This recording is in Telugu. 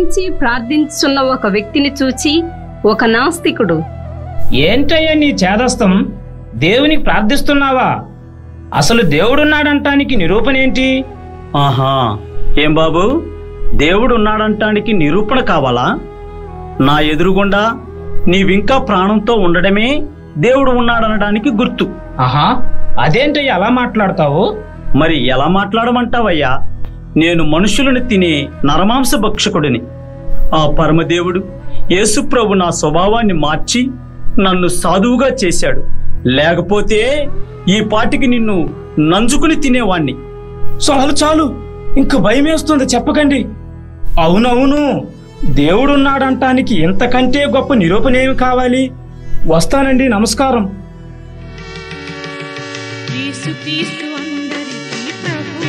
నుంచి ప్రార్థించున్న ఒక వ్యక్తిని చూచి ఒక నాస్తికుడు, ఏంటయ్యా నీ చేదస్తం? దేవునికి ప్రార్థిస్తున్నావా? అసలు దేవుడున్నాడంటానికి నిరూపణ ఏంటి? ఆహా, ఏం బాబు, దేవుడున్నాడంటానికి నిరూపణ కావాలా? నా ఎదురుగుండా నీవింకా ప్రాణంతో ఉండడమే దేవుడు ఉన్నాడనడానికి గుర్తు. ఆహా, అదేంటయ్యా అలా మాట్లాడతావు? మరి ఎలా మాట్లాడమంటావయ్యా? నేను మనుషులను తినే నరమాంస భక్షకుడిని. ఆ పరమదేవుడు యేసుప్రభు నా స్వభావాన్ని మార్చి నన్ను సాధువుగా చేశాడు. లేకపోతే ఈ పాటికి నిన్ను నంజుకుని తినేవాణ్ణి. చాలు చాలు, ఇంక భయమేస్తుంది, చెప్పకండి. అవునవును, దేవుడున్నాడంటానికి ఇంతకంటే గొప్ప నిరూపణ ఏమి కావాలి? వస్తానండి, నమస్కారం. యేసుక్రీస్తు అందరికీ ప్రభువు.